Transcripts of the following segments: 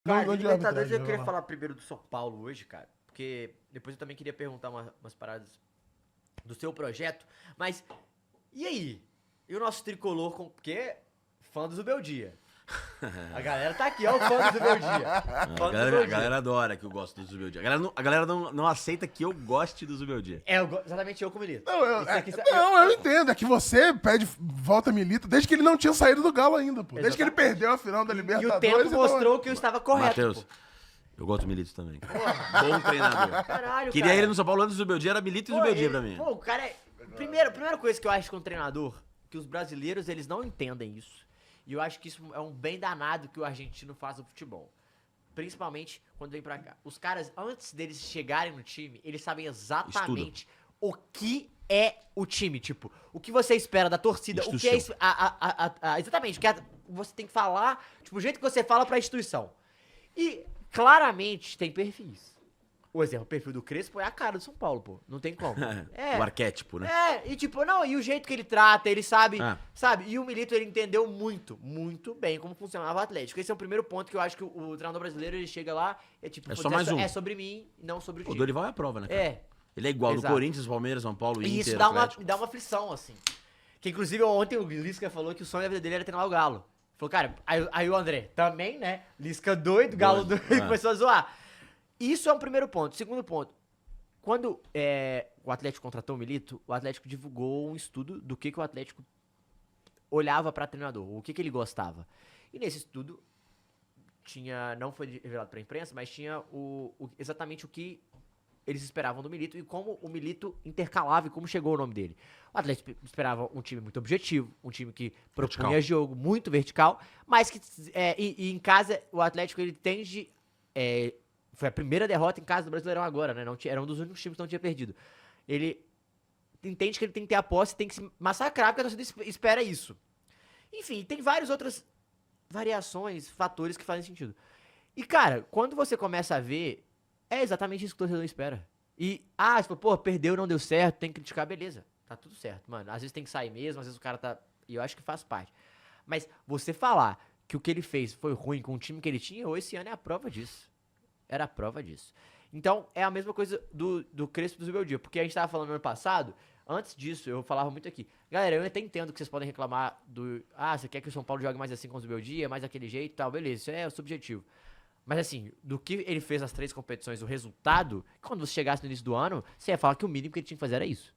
Cara, Não de de Libertadores arbitragem, eu queria vai lá. falar primeiro do São Paulo hoje, cara. Porque depois eu também queria perguntar umas paradas do seu projeto. Mas, e aí? E o nosso tricolor, porque fã do Zubeldia. A galera tá aqui, ó, o fã do Zubeldia. Fã do A Zubeldia. galera adora que eu gosto do Zubeldia. A galera não aceita que eu goste do Zubeldia. É, exatamente eu como Milito. Eu entendo. É que você pede volta Milito desde que ele não tinha saído do Galo ainda, pô. Desde que ele Exatamente. perdeu a final da E Libertadores. o tempo então- mostrou que eu estava correto, Matheus, pô. eu gosto do Milito também. Bom treinador. Caralho, Queria cara. ele no São Paulo antes do Zubeldia, era Milito e Pô, Zubeldia ele- pra mim. Pô, o cara é... Primeira coisa que eu acho com o treinador, que os brasileiros, eles não entendem isso. E eu acho que isso é um bem danado que o argentino faz no futebol. Principalmente quando vem pra cá. Os caras, antes deles chegarem no time, eles sabem exatamente o que é o time. Tipo, o que você espera da torcida, o que é... exatamente, o que você tem que falar, tipo, o jeito que você fala pra instituição. E, claramente, tem perfis. O exemplo, o perfil do Crespo é a cara do São Paulo, pô. Não tem como. O arquétipo, né? E tipo, não, e o jeito que ele trata, ele sabe, Ah. sabe? E o Milito, ele entendeu muito, muito bem como funcionava o Atlético. Esse é o primeiro ponto que eu acho que o treinador brasileiro, ele chega lá, é tipo, É "Putz, só mais um." é sobre mim, não sobre o O time. Dorival é a prova, né, cara? É, Ele é igual Exato. do Corinthians, Palmeiras, São Paulo, e Inter, isso dá Atlético. uma aflição, assim. Que inclusive ontem o Lisca falou que o sonho da vida dele era treinar o Galo. Falou, cara, aí o André, também, né? Lisca doido, Galo doido, Doido, começou a zoar. Isso é um primeiro ponto. Segundo ponto, quando o Atlético contratou o Milito, o Atlético divulgou um estudo do que o Atlético olhava pra treinador, o que ele gostava. E nesse estudo tinha, não foi revelado pra imprensa, mas tinha exatamente o que eles esperavam do Milito e como o Milito intercalava e como chegou o nome dele. O Atlético esperava um time muito objetivo, um time que propunha Vertical. jogo, muito vertical, mas que e em casa o Atlético ele tende foi a primeira derrota em casa do Brasileirão agora, né? Não tinha, era um dos únicos times que não tinha perdido. Ele entende que ele tem que ter a posse, tem que se massacrar, porque a torcida espera isso. Enfim, tem várias outras variações, fatores que fazem sentido. E, cara, quando você começa a ver, é exatamente isso que o torcedor espera. E, tipo, pô, perdeu, não deu certo, tem que criticar, beleza. Tá tudo certo, mano. Às vezes tem que sair mesmo, às vezes o cara tá... E eu acho que faz parte. Mas você falar que o que ele fez foi ruim com o time que ele tinha, ou esse ano é a prova disso. Era a prova disso. Então, é a mesma coisa do Crespo e do Zubeldia. Porque a gente tava falando no ano passado, antes disso, eu falava muito aqui. Galera, eu até entendo que vocês podem reclamar do... você quer que o São Paulo jogue mais assim com o Zubeldia, mais daquele jeito e tal, beleza, isso é o subjetivo. Mas assim, do que ele fez nas 3 competições, o resultado, quando você chegasse no início do ano, você ia falar que o mínimo que ele tinha que fazer era isso.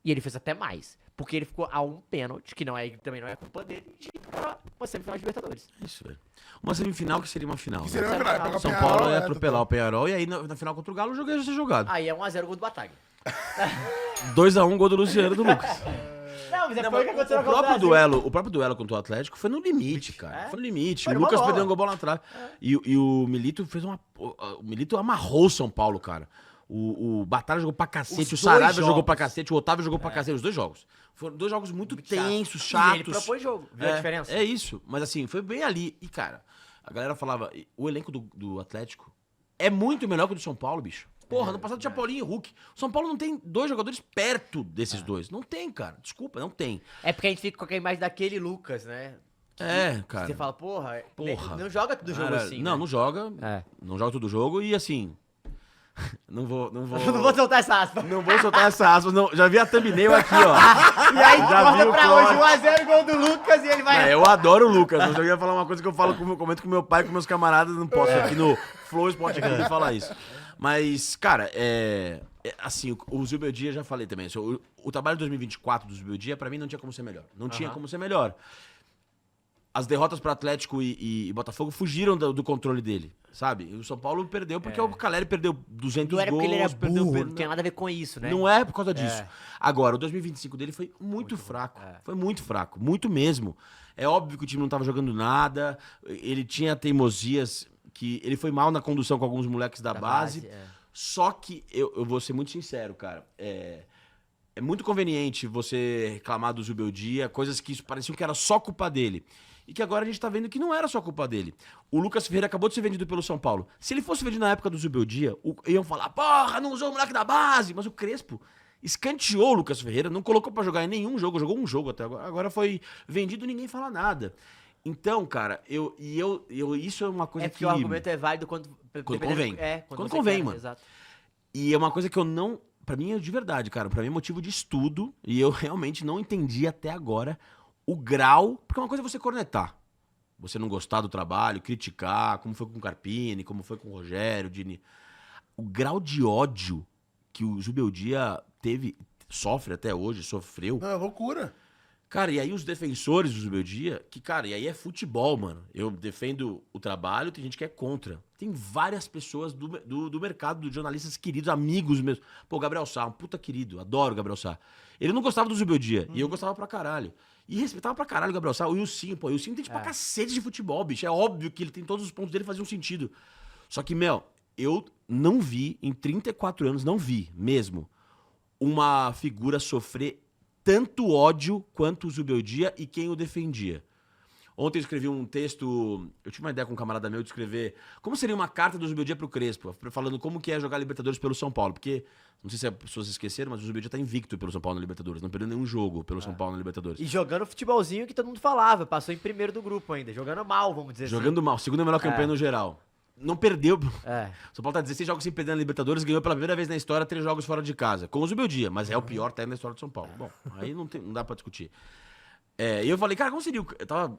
E ele fez até mais. Porque ele ficou a um pênalti, que também não é culpa dele, de ir pra uma semifinal de Libertadores. Isso, velho. Uma semifinal que seria uma final. Que né? seria uma final, pegar o São Penharol, Paulo ia né, atropelar o Penharol e aí na final contra o Galo o jogo ia ser jogado. Aí é 1x0 gol do Batag. 2x1 gol do Luciano e do Lucas. Não, mas Não, foi o que aconteceu na Copa do Brasil. O próprio duelo contra o Atlético foi no limite, cara. Foi no limite. Foi O numa Lucas bola. perdeu um gol bola atrás. E o Milito fez uma. O Milito amarrou o São Paulo, cara. O Batalha jogou pra cacete, Os o Saraiva dois jogou pra jogos. cacete, o Otávio jogou pra cacete, os 2 jogos. Foram 2 jogos muito tensos, E chatos. ele propôs jogo, viu a diferença? É isso. Mas assim, foi bem ali. E, cara, a galera falava, o elenco do Atlético é muito melhor que o do São Paulo, bicho. Porra, no passado tinha Paulinho e Hulk. O São Paulo não tem 2 jogadores perto desses 2. Não tem, cara. Desculpa, não tem. É porque a gente fica com a imagem daquele Lucas, né? Cara. Você fala, porra, Porra. não joga todo jogo Cara, assim. Não, né? não joga. É. Não joga todo jogo e assim. Não vou. Não vou soltar essa aspa. Não vou soltar essa aspa. Não. Já vi a thumbnail aqui, ó. E aí, Já corta viu, pra corta. hoje 1x0 gol do Lucas e ele vai. Eu adoro o Lucas, mas eu ia falar uma coisa que eu comento com meu pai e com meus camaradas, não posso aqui no Flow Sport aqui falar isso. Mas, cara, assim, o Zubeldia, já falei também, o trabalho de 2024 do Zubeldia, pra mim, não tinha como ser melhor. Não tinha como ser melhor. As derrotas para Atlético e Botafogo fugiram do controle dele, sabe? E o São Paulo perdeu porque o Caleri perdeu 200 Não era porque gols. ele era burro, perdeu, não tem nada a ver com isso, né? Não é por causa disso. Agora, o 2025 dele foi muito fraco. Foi muito fraco. Muito mesmo. É óbvio que o time não tava jogando nada. Ele tinha teimosias que... Ele foi mal na condução com alguns moleques da base. Só que, eu vou ser muito sincero, cara. É muito conveniente você reclamar do Zubeldia, coisas que pareciam que era só culpa dele. E que agora a gente tá vendo que não era só culpa dele. O Lucas Ferreira acabou de ser vendido pelo São Paulo. Se ele fosse vendido na época do Zubeldia, iam falar, porra, não usou o moleque da base. Mas o Crespo escanteou o Lucas Ferreira, não colocou pra jogar em nenhum jogo, jogou um jogo até agora. Agora foi vendido, ninguém fala nada. Então, cara, isso é uma coisa É porque o argumento é válido quando convém. Quando Quando você convém, quer, mano. Exato. E é uma coisa que eu não... Pra mim é de verdade, cara. Pra mim é motivo de estudo. E eu realmente não entendi até agora o grau... Porque uma coisa é você cornetar. Você não gostar do trabalho, criticar, como foi com o Carpini, como foi com o Rogério, Dini. O grau de ódio que o Zubeldia sofre até hoje, sofreu... Não, é loucura. Cara, e aí os defensores do Zubeldia, que, cara, e aí é futebol, mano. Eu defendo o trabalho, tem gente que é contra. Tem várias pessoas do mercado, dos jornalistas queridos, amigos mesmo. Pô, o Gabriel Sá, um puta querido, adoro o Gabriel Sá. Ele não gostava do Zubeldia, e eu gostava pra caralho. E respeitava pra caralho o Gabriel Sá. O Ilcinho, pô, o Ilcinho tem, tipo, pra cacete de futebol, bicho. É óbvio que ele tem todos os pontos dele faziam sentido. Só que, eu não vi, em 34 anos, não vi mesmo, uma figura sofrer tanto ódio quanto o Zubeldia e quem o defendia. Ontem eu escrevi um texto, eu tive uma ideia com um camarada meu de escrever como seria uma carta do Zubeldia pro Crespo, falando como que é jogar Libertadores pelo São Paulo, porque, não sei se as pessoas esqueceram, mas o Zubeldia tá invicto pelo São Paulo na Libertadores, não perdeu nenhum jogo pelo São Paulo na Libertadores. E jogando futebolzinho que todo mundo falava, passou em primeiro do grupo ainda, jogando mal, vamos dizer Jogando mal, segunda melhor campanha no geral. Não perdeu. assim. São Paulo tá 16 jogos sem perder na Libertadores, ganhou pela primeira vez na história 3 jogos fora de casa. Com o Zubeldia, mas é o pior técnico da história de São Paulo. Bom, aí não dá pra discutir. E eu falei, cara, como seria Eu tava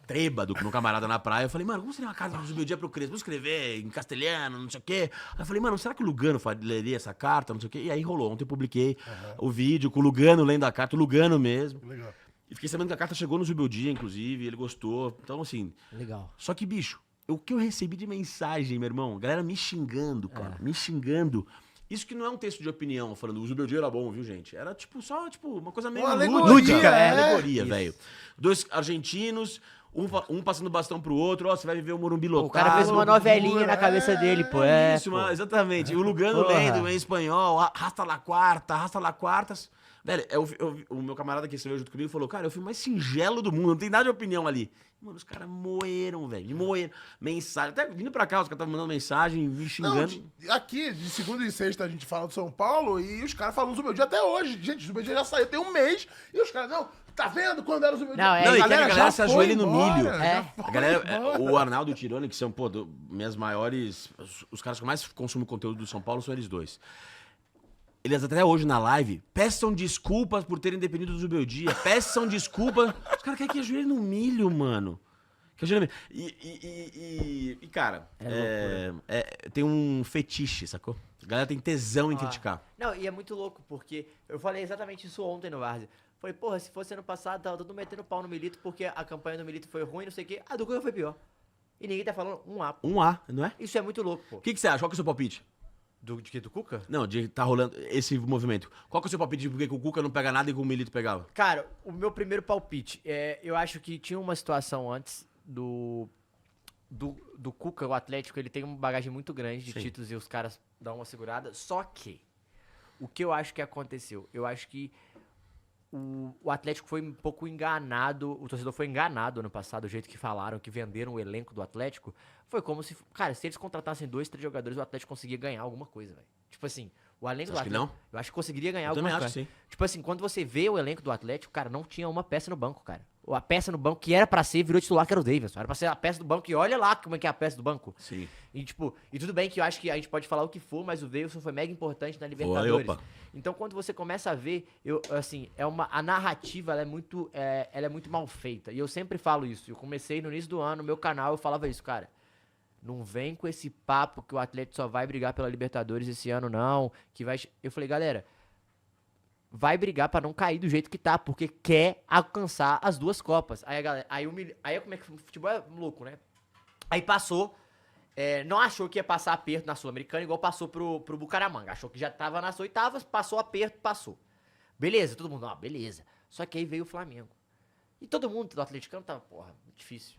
trêbado com meu camarada na praia. Eu falei, mano, como seria uma carta do Zubeldia pro Crespo? Vou escrever em castelhano, não sei o quê. Aí eu falei, mano, será que o Lugano leria essa carta, não sei o quê? E aí rolou. Ontem eu publiquei o vídeo com o Lugano lendo a carta, o Lugano mesmo. Legal. E fiquei sabendo que a carta chegou no Zubeldia, inclusive, ele gostou. Então, assim... Legal. Só que, bicho, o que eu recebi de mensagem, meu irmão, a galera me xingando, cara, me xingando. Isso que não é um texto de opinião, falando, o Zubeldia era bom, viu, gente? Era, só uma coisa meio Uma alegoria, lúdica. é. Alegoria, Isso. velho. 2 argentinos, um passando bastão pro outro, você vai viver o Morumbi lotado. O cara fez uma novelinha na cabeça dele, pô. Isso, pô. exatamente. E o Lugano Porra. lendo em espanhol, arrasta la quartas. Velho, o meu camarada que escreveu junto comigo falou, cara, é o filme mais singelo do mundo, não tem nada de opinião ali. Mano, os caras moeram, velho, me moeram. Mensagem, até vindo pra cá, os caras estavam mandando mensagem, me Não, xingando. aqui, de segunda e sexta, a gente fala do São Paulo e os caras falam do Zubeldia até hoje. Gente, o Zubeldia já saiu tem um mês e os caras, não, tá vendo quando era o Zubeldia? Não, é Não, e isso. que a galera se ajoelha no milho. já É. foi A galera, embora. o Arnaldo e o Tirone, que são, pô, minhas maiores... Os caras que mais consumem conteúdo do São Paulo são eles dois. Eles até hoje na live peçam desculpas por terem dependido do Zubeldia. Peçam desculpas. Os caras querem que ajoelhe no milho, mano. Que ajoelhe no milho. E cara, tem um fetiche, sacou? A galera tem tesão em criticar. Não, e é muito louco, porque eu falei exatamente isso ontem no Várzea. Falei, porra, se fosse ano passado, tava todo mundo metendo pau no Milito, porque a campanha do Milito foi ruim, não sei o quê. A do Cunha foi pior. E ninguém tá falando um A. Um A, não é? Isso é muito louco, pô. O que você acha? Qual que é o seu palpite? De que? Do Cuca? Não, de tá rolando esse movimento. Qual que é o seu palpite de por que o Cuca não pega nada e que o Milito pegava? Cara, o meu primeiro palpite, eu acho que tinha uma situação antes do Cuca, o Atlético, ele tem uma bagagem muito grande de Sim. títulos e os caras dão uma segurada, só que o que eu acho que aconteceu? Eu acho que o Atlético foi um pouco enganado, o torcedor foi enganado ano passado, o jeito que falaram, que venderam o elenco do Atlético, foi como se, cara, se eles contratassem 2, 3 jogadores, o Atlético conseguia ganhar alguma coisa, velho. Tipo assim, o elenco do Acho que Atlético, não? eu acho que conseguiria ganhar Eu alguma também coisa. acho, sim. Tipo assim, quando você vê o elenco do Atlético, cara, não tinha uma peça no banco, cara. A peça no banco que era pra ser, virou titular, que era o Davidson. Era pra ser a peça do banco, e olha lá como é que é a peça do banco. Sim. E tipo, e tudo bem que eu acho que a gente pode falar o que for, mas o Davidson foi mega importante na Libertadores. opa. Então quando você começa a ver, assim, a narrativa, ela é muito mal feita. E eu sempre falo isso. Eu comecei no início do ano, no meu canal, eu falava isso, cara. Não vem com esse papo que o Atlético só vai brigar pela Libertadores esse ano, não. Que vai. Eu falei, galera, vai brigar pra não cair do jeito que tá, porque quer alcançar as 2 Copas. Aí a galera, aí como é que o futebol é louco, né? Aí passou, não achou que ia passar aperto na Sul-Americana, igual passou pro Bucaramanga. Achou que já tava nas oitavas, passou aperto, passou. Beleza, todo mundo, beleza. Só que aí veio o Flamengo. E todo mundo do atleticano tava, porra, difícil.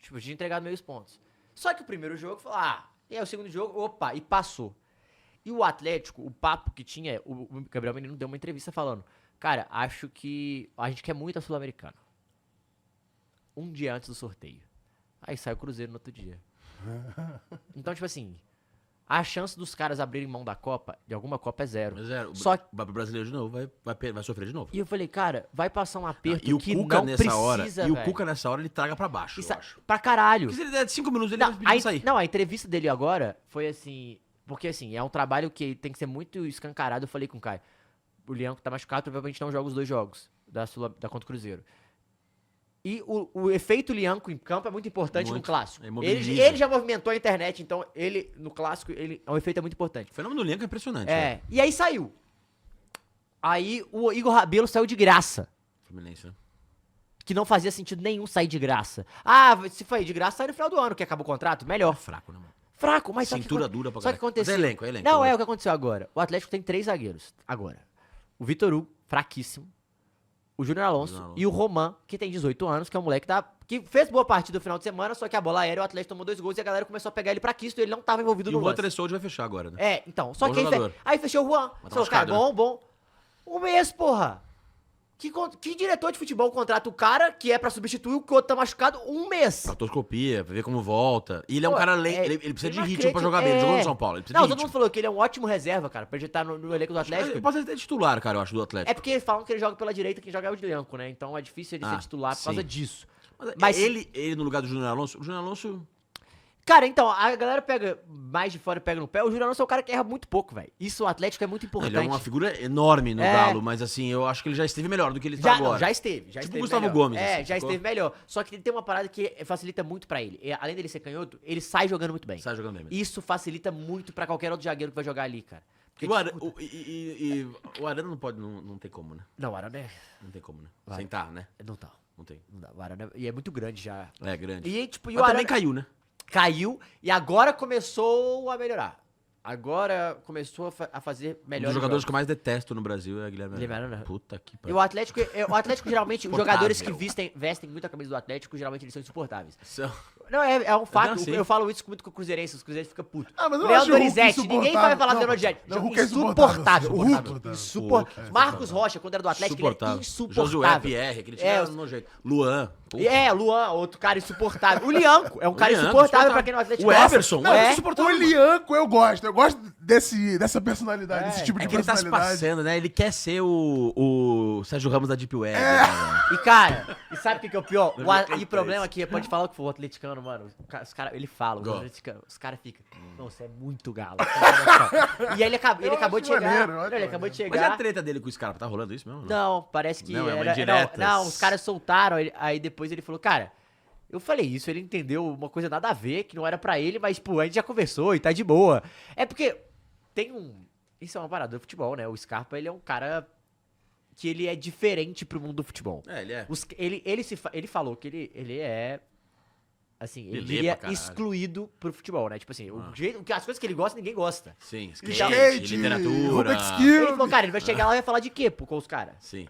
Tipo, tinha entregado meios pontos. Só que o primeiro jogo falou, e aí o segundo jogo, opa, e passou. E o Atlético, o papo que tinha, o Gabriel Menino deu uma entrevista falando, cara, acho que a gente quer muito a Sul-Americana. Um dia antes do sorteio. Aí sai o Cruzeiro no outro dia. Então, tipo assim, A chance dos caras abrirem mão da Copa, de alguma Copa, é zero. Mas é, Só que- vai pro brasileiro de novo, vai sofrer de novo. E eu falei, cara, vai passar um aperto E o que Cuca não nessa precisa, hora, velho. o Cuca nessa hora ele traga pra baixo, Isso eu acho. pra caralho. Porque se ele der 5 minutos ele Não, vai pedir pra sair. não, a entrevista dele agora foi assim... Porque assim, é um trabalho que tem que ser muito escancarado. Eu falei com o Caio. O Lianco tá machucado, provavelmente não joga os 2 jogos da contra o Cruzeiro. E o efeito Lianco em campo é muito importante no Muito. clássico. Ele mobiliza. Ele já movimentou a internet, então ele, no clássico, o efeito é muito importante. O fenômeno do Lianco é impressionante. É, e aí saiu. Aí o Igor Rabelo saiu de graça. Fluminense, né? Que não fazia sentido nenhum sair de graça. Ah, se foi de graça, sai no final do ano, que acabou o contrato, melhor. É fraco, né, mano? Fraco, mas só que Cintura dura pra Só que caralho. aconteceu. Mas é elenco, é elenco. Não, né? é o que aconteceu agora. O Atlético tem 3 zagueiros. Agora. O Vitor Hugo, fraquíssimo. O Júnior Alonso Júnior Alonso. e o Roman, que tem 18 anos, que é um moleque que fez boa partida no final de semana, só que a bola aérea, o Atlético tomou 2 gols e a galera começou a pegar ele pra quisto e ele não tava envolvido E no o Juan lance. Tressoldi vai fechar agora, né? É, então. Só Bom que jogador. aí fechou o Juan. Mas tá Falou, cara, machucado, bom. Um mês, porra. Que diretor de futebol contrata o cara que é pra substituir o que o outro tá machucado 1 mês? Artroscopia, pra ver como volta. E ele é um Pô, cara ele precisa de ritmo pra jogar bem. Ele jogou no São Paulo. Ele precisa Não, de todo ritmo. mundo falou que ele é um ótimo reserva, cara, pra ele estar no elenco do Atlético. Ele pode ser até titular, cara, eu acho, do Atlético. É porque falam que ele joga pela direita, quem joga é o Lianco, né? Então é difícil ele ser titular por causa sim. disso. Mas Mas- ele no lugar do Júnior Alonso, o Júnior Alonso... Cara, então, a galera pega mais de fora e pega no pé. O Júnior Alonso é o cara que erra muito pouco, velho. Isso o Atlético é muito importante. Ele é uma figura enorme no É. Galo, mas assim, eu acho que ele já esteve melhor do que ele está Já, agora. não, já esteve. Já Tipo esteve o Gustavo melhor. Gomes, É, assim, já sacou? esteve melhor. Só que tem uma parada que facilita muito pra ele. Além dele ser canhoto, ele sai jogando muito bem. Sai jogando bem mesmo. Isso facilita muito pra qualquer outro zagueiro que vai jogar ali, cara. Porque E o Arana, dificulta. o Arana não pode, não tem como, né? Não, o Arana Não tem como, né? Vai. Sentar, né? não tá. Não tem. Não dá. O Arana e é muito grande já. É grande. E, tipo, Mas também caiu, né? caiu e agora começou a melhorar. Agora começou a fazer Um melhor. dos jogadores que eu mais detesto no Brasil é Guilherme Guilherme Arana. Puta que E pariu. o Atlético geralmente, os Insuportável. jogadores que vestem muito a camisa do Atlético, geralmente eles são insuportáveis. São- Não, é um fato. assim. Eu falo isso muito com o Cruzeirense, os Cruzeirenses ficam putos. Ah, mas eu Léo acho o Hulk Donizete, ninguém vai insuportável. falar do Não, Léo Donizete. não, o Hulk é insuportável, Insuportável. O Hulk, insuportável. insuportável. Marcos Rocha, quando era do Atlético, ele é Josué insuportável. Pierre, aquele time É, era nojento. Luan. Puta. É, Luan, outro cara insuportável. O Lianco é um cara Lianco, insuportável pra quem não é Atlético. O gosta. Everson, Não, o é. Everson O insuportável. Lianco eu gosto. Eu gosto dessa personalidade, desse tipo de É que ele tá se personalidade. passando, né? Ele quer ser o Sérgio Ramos da Deep Web. né, velho? E, cara, e sabe o que é o pior? Não E o problema aqui, pode falar o que for, o atleticano, mano. Os cara, ele fala, Gosto. os caras ficam. Não, você é muito galo. E aí ele Eu acabou acho de chegar. maneiro, eu Não, acho ele acabou de Mas é a chegar. treta dele com o Scarpa, tá rolando isso mesmo? Não, parece que Não, é uma era. indireta. Não, os caras soltaram, aí depois ele falou, cara. Eu falei isso, ele entendeu uma coisa nada a ver, que não era pra ele, mas, pô, a gente já conversou e tá de boa. É porque tem isso é uma parada do futebol, né? O Scarpa, ele é um cara que ele é diferente pro mundo do futebol. É, ele é. Ele falou que ele é. Assim, ele Ele diria pra caralho. excluído pro futebol, né? Tipo assim, as coisas que ele gosta, ninguém gosta. Sim, Já- skate, literatura. Rubik's Ele Cube. falou, cara, ele vai chegar lá e vai falar de quê pô, com os caras? Sim.